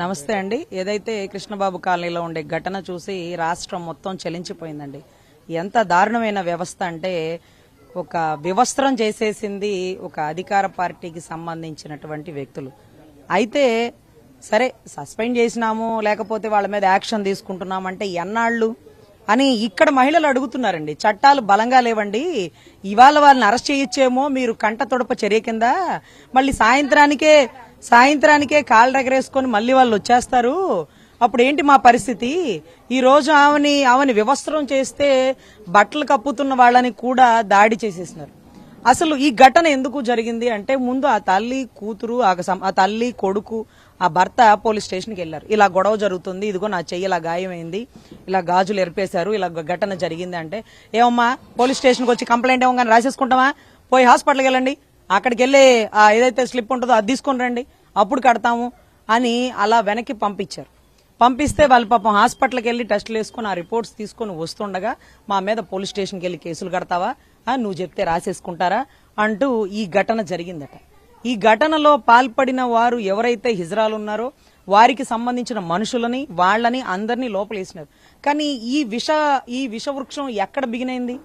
నమస్తే అండి. ఏదైతే కృష్ణబాబు కాలనీలో ఉండే ఘటన చూసి రాష్ట్రం మొత్తం చలించిపోయిందండి. ఎంత దారుణమైన వ్యవస్థ అంటే ఒక వివస్త్రం చేసేసింది ఒక అధికార పార్టీకి సంబంధించినటువంటి వ్యక్తులు. అయితే సరే సస్పెండ్ చేసినాము లేకపోతే వాళ్ళ మీద యాక్షన్ తీసుకుంటున్నామంటే ఎన్నాళ్ళు అని ఇక్కడ మహిళలు అడుగుతున్నారండి. చట్టాలు బలంగా లేవండి, ఇవాళ వాళ్ళని అరెస్ట్ చేయొచ్చేమో మీరు కంట తొడప చర్య కింద, మళ్ళీ సాయంత్రానికే కాళ్ళు ఎగరేసుకొని మళ్ళీ వాళ్ళు వచ్చేస్తారు, అప్పుడు ఏంటి మా పరిస్థితి? ఈ రోజు ఆమెని వివస్త్రం చేస్తే బట్టలు కప్పుతున్న వాళ్ళని కూడా దాడి చేసేసినారు. అసలు ఈ ఘటన ఎందుకు జరిగింది అంటే ముందు ఆ తల్లి కూతురు ఆ తల్లి కొడుకు ఆ భర్త పోలీస్ స్టేషన్కి వెళ్లారు. ఇలా గొడవ జరుగుతుంది, ఇదిగో నా చెయ్యి ఇలా గాయమైంది, ఇలా గాజులు ఎరిపేశారు, ఇలా ఘటన జరిగింది అంటే ఏమమ్మా పోలీస్ స్టేషన్కి వచ్చి కంప్లైంట్ ఏమో రాసేసుకుంటామా, పోయి హాస్పిటల్కి వెళ్ళండి, అక్కడికి వెళ్ళి ఏదైతే స్లిప్ ఉంటుందో అది తీసుకుని రండి, అప్పుడు కడతాము అని అలా వెనక్కి పంపించారు. పంపిస్తే వాళ్ళు పాపం హాస్పిటల్కి వెళ్ళి టెస్టులు వేసుకుని ఆ రిపోర్ట్స్ తీసుకుని వస్తుండగా మా మీద పోలీస్ స్టేషన్కి వెళ్ళి కేసులు కడతావా, నువ్వు చెప్తే రాసేసుకుంటారా అంటూ ఈ ఘటన జరిగిందట. ఈ ఘటనలో పాల్పడిన వారు ఎవరైతే హిజ్రాలు ఉన్నారో వారికి సంబంధించిన మనుషులని వాళ్ళని అందరినీ లోపలేసినారు. కానీ ఈ విషవృక్షం ఎక్కడ బిగినైంది?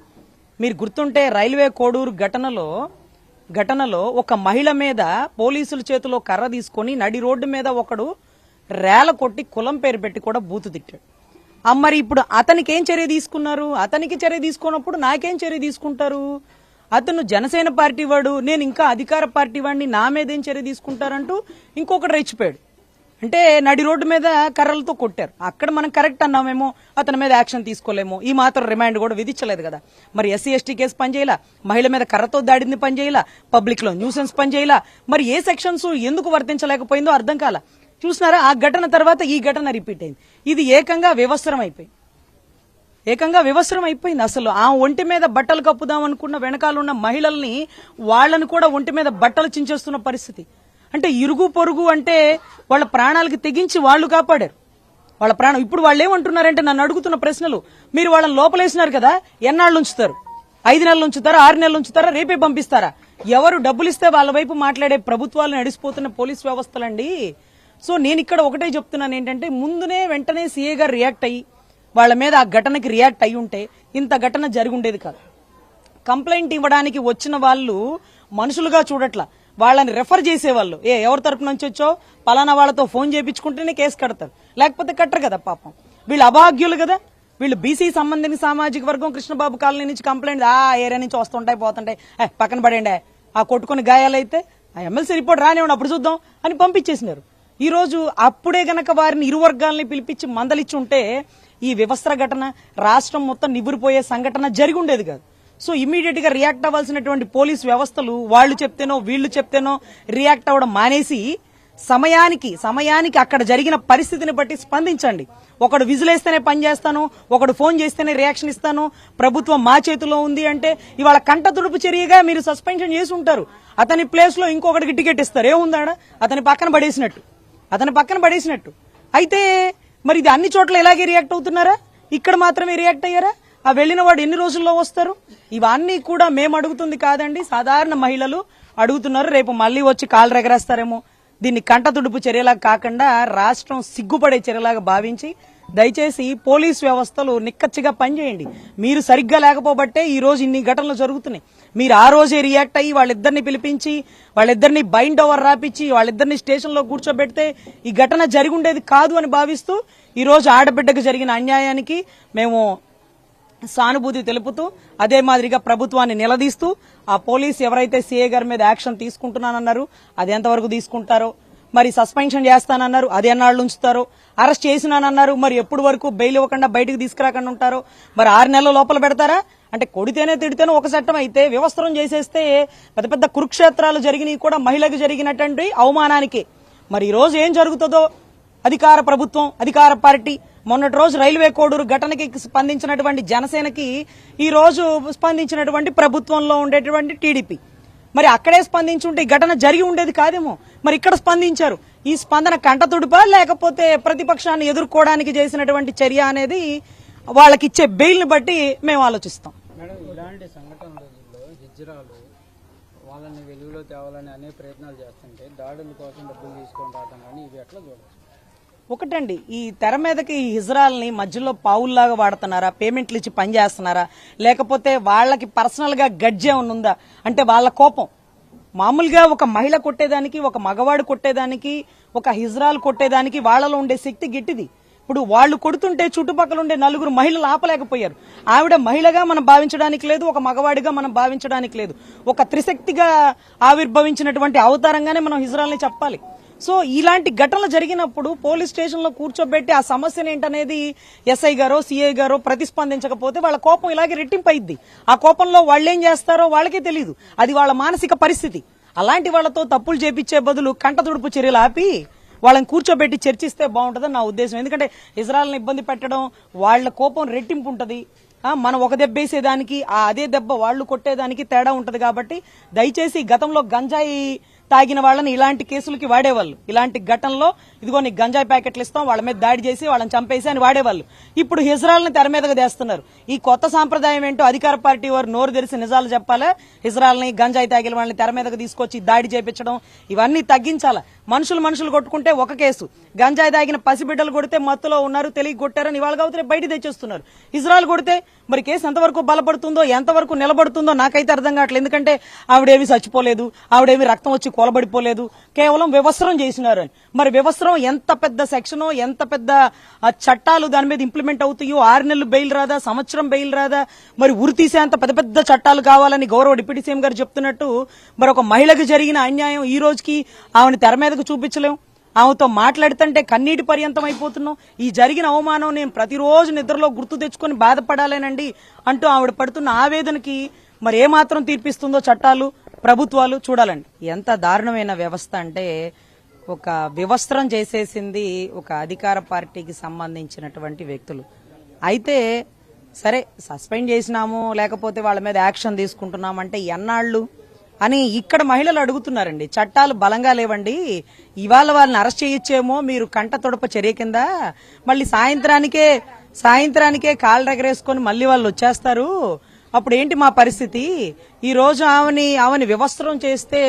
మీరు గుర్తుంటే రైల్వే కోడూరు ఘటనలో ఒక మహిళ మీద పోలీసుల చేతిలో కర్ర తీసుకొని నడి రోడ్డు మీద ఒకడు రేల కొట్టి కులం పేరు పెట్టి కూడా బూతు తిట్టాడు. మరి ఇప్పుడు అతనికి ఏం చర్య తీసుకున్నారు? అతనికి చర్య తీసుకున్నప్పుడు నాకేం చర్య తీసుకుంటారు? అతను జనసేన పార్టీ వాడు, నేను ఇంకా అధికార పార్టీ వాడిని, నా మీద ఏం చర్య తీసుకుంటారంటూ ఇంకొకటి రెచ్చిపోయాడు. అంటే నడి రోడ్డు మీద కర్రలతో కొట్టారు. అక్కడ మనం కరెక్ట్ అన్నామేమో, అతని మీద యాక్షన్ తీసుకోలేమో, ఈ మాత్రం రిమాండ్ కూడా విధించలేదు కదా. మరి ఎస్సీ ఎస్టీ కేసు పనిచేయాల, మహిళ మీద కర్రతో దాడింది పనిచేయాల, పబ్లిక్ లో న్యూసెన్స్ పనిచేయాల, మరి ఏ సెక్షన్స్ ఎందుకు వర్తించలేకపోయిందో అర్థం కాల. చూసినారా, ఆ ఘటన తర్వాత ఈ ఘటన రిపీట్ అయింది. ఇది ఏకంగా వివస్త్రం అయిపోయింది. అసలు ఆ ఒంటి మీద బట్టలు కప్పుదాం అనుకున్న వెనకాలన్న మహిళల్ని వాళ్ళని కూడా ఒంటి మీద బట్టలు చించేస్తున్న పరిస్థితి. అంటే ఇరుగు పొరుగు అంటే వాళ్ళ ప్రాణాలకి తెగించి వాళ్ళు కాపాడారు వాళ్ళ ప్రాణం. ఇప్పుడు వాళ్ళు ఏమంటున్నారంటే, నన్ను అడుగుతున్న ప్రశ్నలు, మీరు వాళ్ళని లోపలేసినారు కదా, ఎన్నాళ్ళు ఉంచుతారు? 5 నెలలు ఉంచుతారా, 6 నెలలు ఉంచుతారా, రేపే పంపిస్తారా? ఎవరు డబ్బులు ఇస్తే వాళ్ళ వైపు మాట్లాడే ప్రభుత్వాలను నడిచిపోతున్న పోలీస్ వ్యవస్థలండి. సో నేను ఇక్కడ ఒకటే చెప్తున్నాను ఏంటంటే, వెంటనే సీఏ గారు రియాక్ట్ అయ్యి వాళ్ళ మీద ఆ ఘటనకి రియాక్ట్ అయ్యి ఉంటే ఇంత ఘటన జరిగి ఉండేది కాదు. కంప్లైంట్ ఇవ్వడానికి వచ్చిన వాళ్ళు మనుషులుగా చూడట్లా, వాళ్ళని రెఫర్ చేసేవాళ్ళు. ఎవరి తరపు నుంచి వచ్చో పలానా వాళ్ళతో ఫోన్ చేయించుకుంటేనే కేసు కడతారు, లేకపోతే కట్టరు కదా. పాపం వీళ్ళు అభాగ్యులు కదా. వీళ్ళు బీసీ సంబంధించిన సామాజిక వర్గం కృష్ణబాబు కాలనీ నుంచి కంప్లైంట్ ఏరియా నుంచి వస్తుంటాయి పోతుంటాయి, పక్కన పడేండి, ఆ కొట్టుకుని గాయాలైతే ఆ ఎమ్మెల్సీ రిపోర్ట్ రానివ్వండి అప్పుడు చూద్దాం అని పంపించేసినారు. ఈ రోజు అప్పుడే గనక వారిని ఇరు వర్గాలని పిలిపించి మందలిచ్చి ఉంటే ఈ వివస్త్ర ఘటన రాష్ట్రం మొత్తం నివ్వురిపోయే సంఘటన జరిగి ఉండేది కాదు. సో ఇమీడియట్ గా రియాక్ట్ అవ్వాల్సినటువంటి పోలీస్ వ్యవస్థలు వాళ్ళు చెప్తేనో వీళ్లు చెప్తేనో రియాక్ట్ అవ్వడం మానేసి సమయానికి అక్కడ జరిగిన పరిస్థితిని బట్టి స్పందించండి. ఒకడు విజిలేస్తేనే పని చేస్తాను, ఒకడు ఫోన్ చేస్తేనే రియాక్షన్ ఇస్తాను, ప్రభుత్వం మా చేతిలో ఉంది అంటే ఇవాళ కంట తుడుపు చర్యగా మీరు సస్పెన్షన్ చేసి ఉంటారు. అతని ప్లేస్ లో ఇంకొకటికి టికెట్ ఇస్తారు, ఏముందాడా అతని పక్కన పడేసినట్టు. అయితే మరి ఇది అన్ని చోట్ల ఇలాగే రియాక్ట్ అవుతున్నారా? ఇక్కడ మాత్రమే రియాక్ట్ అయ్యారా? ఆ వెళ్లిన వాడు ఎన్ని రోజుల్లో వస్తారు? ఇవన్నీ కూడా మేము అడుగుతుంది కాదండి, సాధారణ మహిళలు అడుగుతున్నారు. రేపు మళ్లీ వచ్చి కాళ్ళు ఎగరేస్తారేమో. దీన్ని కంట తుడుపు చర్యలాగా కాకుండా రాష్ట్రం సిగ్గుపడే చర్యలాగా భావించి దయచేసి పోలీస్ వ్యవస్థలు నిక్కచ్చిగా పనిచేయండి. మీరు సరిగ్గా లేకపోబట్టే ఈ రోజు ఇన్ని ఘటనలు జరుగుతున్నాయి. మీరు ఆ రోజే రియాక్ట్ అయ్యి వాళ్ళిద్దరిని పిలిపించి వాళ్ళిద్దరిని బైండ్ ఓవర్ రాపించి వాళ్ళిద్దరిని స్టేషన్ లో కూర్చోబెడితే ఈ ఘటన జరిగి ఉండేది కాదు అని భావిస్తూ ఈ రోజు ఆడబిడ్డకు జరిగిన అన్యాయానికి మేము సానుభూతి తెలుపుతూ అదే మాదిరిగా ప్రభుత్వాన్ని నిలదీస్తూ ఆ పోలీస్ ఎవరైతే సీఏ గారి మీద యాక్షన్ తీసుకుంటున్నానన్నారు అది ఎంతవరకు తీసుకుంటారో, మరి సస్పెన్షన్ చేస్తానన్నారు అది ఎన్నాళ్ళు ఉంచుతారో, అరెస్ట్ చేసినానన్నారు మరి ఎప్పుడు వరకు బెయిల్ ఇవ్వకుండా బయటకు తీసుకురాకుండా ఉంటారో, మరి 6 నెలల లోపల పెడతారా? అంటే కొడితేనే తిడితేనే ఒక చట్టం అయితే వ్యవస్థరం చేసేస్తే పెద్ద పెద్ద కురుక్షేత్రాలు జరిగినవి కూడా మహిళకు జరిగినటువంటి అవమానానికి. మరి ఈ రోజు ఏం జరుగుతుందో అధికార ప్రభుత్వం, అధికార పార్టీ మొన్నటి రోజు రైల్వే కోడూరు ఘటనకి స్పందించినటువంటి జనసేనకి ఈ రోజు స్పందించినటువంటి ప్రభుత్వంలో ఉండేటువంటి టీడీపీ, మరి అక్కడే స్పందించుంటే ఈ ఘటన జరిగి ఉండేది కాదేమో. మరి ఇక్కడ స్పందించారు. ఈ స్పందన కంటతుడిపా లేకపోతే ప్రతిపక్షాన్ని ఎదుర్కోవడానికి చేసినటువంటి చర్య అనేది వాళ్ళకిచ్చే బెయిల్ ని బట్టి మేము ఆలోచిస్తాం. ఇలాంటి సంఘటన రోజుల్లో హిజ్రాలు వాళ్ళని వెలుగులో తేవాలని అనేక ప్రయత్నాలు చేస్తుంటే దాడుల కోసం డబ్బులు తీసుకొని రావడం కానీ ఇవి ఎట్లా చూడవచ్చు? ఒకటండి, ఈ తెర మీదకి ఈ హిజ్రాల్ని మధ్యలో పావుల్లాగా వాడుతున్నారా, పేమెంట్లు ఇచ్చి పని చేస్తున్నారా, లేకపోతే వాళ్ళకి పర్సనల్ గా గడ్జ్ ఏమన్నా ఉందా అంటే వాళ్ళ కోపం. మామూలుగా ఒక మహిళ కొట్టేదానికి, ఒక మగవాడు కొట్టేదానికి, ఒక హిజ్రాల్ కొట్టేదానికి వాళ్ళలో ఉండే శక్తి గిట్టిది. ఇప్పుడు వాళ్ళు కొడుతుంటే చుట్టుపక్కల ఉండే నలుగురు మహిళలు ఆపలేకపోయారు. ఆవిడ మహిళగా మనం భావించడానికి లేదు, ఒక మగవాడిగా మనం భావించడానికి లేదు. ఒక త్రిశక్తిగా ఆవిర్భవించినటువంటి అవతారంగానే మనం హిజ్రాల్ని చెప్పాలి. సో ఇలాంటి ఘటనలు జరిగినప్పుడు పోలీస్ స్టేషన్ లో కూర్చోబెట్టి ఆ సమస్యను ఏంటనేది ఎస్ఐ గారో సిఐ గారో ప్రతిస్పందించకపోతే వాళ్ళ కోపం ఇలాగే రెట్టింపు అయింది. ఆ కోపంలో వాళ్ళు ఏం చేస్తారో వాళ్ళకే తెలియదు. అది వాళ్ళ మానసిక పరిస్థితి. అలాంటి వాళ్ళతో తప్పులు చేపించే బదులు కంటతుడుపు చర్యలు ఆపి వాళ్ళని కూర్చోబెట్టి చర్చిస్తే బాగుంటుందని నా ఉద్దేశం. ఎందుకంటే ఇజ్రాయల్ని ఇబ్బంది పెట్టడం, వాళ్ళ కోపం రెట్టింపు ఉంటది. మనం ఒక దెబ్బ వేసేదానికి అదే దెబ్బ వాళ్ళు కొట్టేదానికి తేడా ఉంటది. కాబట్టి దయచేసి గతంలో గంజాయి తాగిన వాళ్ళని ఇలాంటి కేసులకి వాడేవాళ్ళు. ఇలాంటి ఘటనలో ఇదిగో నీకు గంజాయి ప్యాకెట్లు ఇస్తాం, వాళ్ళ మీద దాడి చేసి వాళ్ళని చంపేసి అని వాడేవాళ్ళు. ఇప్పుడు హిజ్రాల్ని తెర మీదగా తెస్తున్నారు. ఈ కొత్త సాంప్రదాయం ఏంటో అధికార పార్టీ వారు నోరు తెరిచి నిజాలు చెప్పాలా. హిజ్రాల్ని గంజాయి తాగిన వాళ్ళని తెర మీదగా తీసుకొచ్చి దాడి చేపించడం ఇవన్నీ తగ్గించాలా. మనుషులు కొట్టుకుంటే ఒక కేసు, గంజాయి తాగిన పసిబిడ్డలు కొడితే మత్తులో ఉన్నారు తెలియ కొట్టారని ఇవాళ కావుతే బయట తెచ్చేస్తున్నారు. ఇజ్రాయల్ కొడితే మరి కేసు ఎంతవరకు బలపడుతుందో, ఎంతవరకు నిలబడుతుందో నాకైతే అర్థం కావట్లేదు. ఎందుకంటే ఆవిడేమి చచ్చిపోలేదు, ఆవిడేమి రక్తం వచ్చి కొలబడిపోలేదు, కేవలం వివస్త్రం చేసినారు అని. మరి వివస్త్రం ఎంత పెద్ద సెక్షనో, ఎంత పెద్ద చట్టాలు దాని మీద ఇంప్లిమెంట్ అవుతాయో, 6 నెలలు బెయిల్ రాదా, సంవత్సరం బెయిల్ రాదా, మరి ఉరి తీసేంత పెద్ద పెద్ద చట్టాలు కావాలని గౌరవ డిప్యూటీ సీఎం గారు చెప్తున్నట్టు మరి ఒక మహిళకు జరిగిన అన్యాయం ఈ రోజుకి ఆమెను తెర మీదకు చూపించలేం. ఆమెతో మాట్లాడుతుంటే కన్నీటి పర్యంతం అయిపోతున్నాం. ఈ జరిగిన అవమానం నేను ప్రతిరోజు నిద్రలో గుర్తు తెచ్చుకొని బాధపడాలేనండి అంటూ ఆవిడ పడుతున్న ఆవేదనకి మరి ఏమాత్రం తీర్పిస్తుందో చట్టాలు, ప్రభుత్వాలు చూడాలండి. ఎంత దారుణమైన వ్యవస్థ అంటే ఒక వివస్త్రం చేసేసింది ఒక అధికార పార్టీకి సంబంధించినటువంటి వ్యక్తులు. అయితే సరే సస్పెండ్ చేసినాము, లేకపోతే వాళ్ళ మీద యాక్షన్ తీసుకుంటున్నామంటే ఎన్నాళ్ళు అని ఇక్కడ మహిళలు అడుగుతున్నారండి. చట్టాలు బలంగా లేవండి, ఇవాళ వాళ్ళని అరెస్ట్ చేయొచ్చేమో మీరు కంట తొడప చర్య కింద, మళ్ళీ సాయంత్రానికే కాళ్ళు ఎగరేసుకొని మళ్ళీ వాళ్ళు వచ్చేస్తారు. అప్పుడు ఏంటి మా పరిస్థితి? ఈ రోజు ఆమెని వివస్త్రం చేస్తే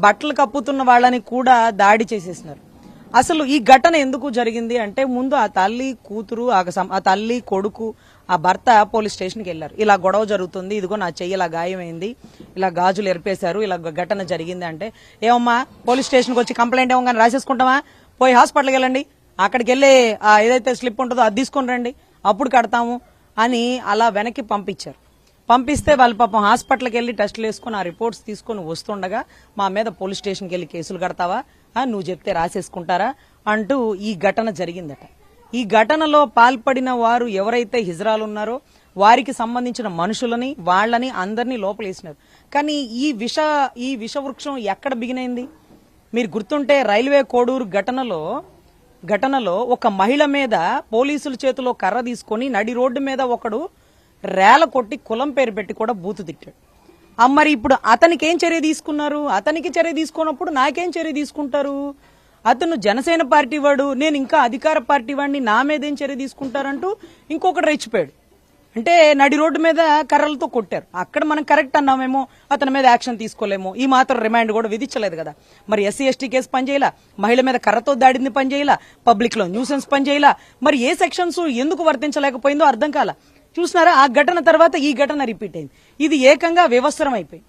బట్టలు కప్పుతున్న వాళ్ళని కూడా దాడి చేసేసినారు. అసలు ఈ ఘటన ఎందుకు జరిగింది అంటే ముందు ఆ తల్లి కూతురు, ఆ తల్లి కొడుకు, ఆ భర్త పోలీస్ స్టేషన్కి వెళ్లారు. ఇలా గొడవ జరుగుతుంది, ఇదిగో నా చెయ్యి ఇలా గాయమైంది, ఇలా గాజులు ఎరిపేశారు, ఇలా ఘటన జరిగింది అంటే ఏమమ్మా పోలీస్ స్టేషన్కి వచ్చి కంప్లైంట్ ఏమో రాసేసుకుంటామా, పోయి హాస్పిటల్కి వెళ్ళండి, అక్కడికి వెళ్ళి ఏదైతే స్లిప్ ఉంటుందో అది తీసుకొని రండి, అప్పుడు కడతాము అని అలా వెనక్కి పంపించారు. పంపిస్తే వాళ్ళు పాపం హాస్పిటల్కి వెళ్లి టెస్టులు వేసుకుని ఆ రిపోర్ట్స్ తీసుకుని వస్తుండగా మా మీద పోలీస్ స్టేషన్కి వెళ్లి కేసులు కడతావా, నువ్వు చెప్తే రాసేసుకుంటారా అంటూ ఈ ఘటన జరిగిందట. ఈ ఘటనలో పాల్పడిన వారు ఎవరైతే హిజ్రాలు ఉన్నారో వారికి సంబంధించిన మనుషులని, వాళ్ళని అందరినీ లోపలేసినారు. కానీ ఈ విషవృక్షం ఎక్కడ బిగినైంది? మీరు గుర్తుంటే రైల్వే కోడూరు ఘటనలో ఒక మహిళ మీద పోలీసుల చేతిలో కర్ర తీసుకొని నడి రోడ్డు మీద ఒకడు రేల కొట్టి కులం పేరు పెట్టి కూడా బూతు తిట్టాడు. మరి ఇప్పుడు అతనికి ఏం చర్య తీసుకున్నారు? అతనికి చర్య తీసుకున్నప్పుడు నాకేం చర్య తీసుకుంటారు? అతను జనసేన పార్టీ వాడు, నేను ఇంకా అధికార పార్టీ వాడిని, నా మీద ఏం చర్య తీసుకుంటారంటూ ఇంకొకటి రెచ్చిపోయాడు. అంటే నడి రోడ్డు మీద కర్రలతో కొట్టారు. అక్కడ మనం కరెక్ట్ అన్నామేమో, అతని మీద యాక్షన్ తీసుకోలేమో, ఈ మాత్రం రిమాండ్ కూడా విధించలేదు కదా. మరి ఎస్సీ ఎస్టీ కేసు పనిచేయలా, మహిళ మీద కర్రతో దాడింది పనిచేయలా, పబ్లిక్ లో న్యూసెన్స్ పనిచేయలా, మరి ఏ సెక్షన్స్ ఎందుకు వర్తించలేకపోయిందో అర్థం కాల. చూసినారా, ఆ ఘటన తర్వాత ఈ ఘటన రిపీట్ అయింది. ఇది ఏకంగా వివస్త్రం అయిపోయింది.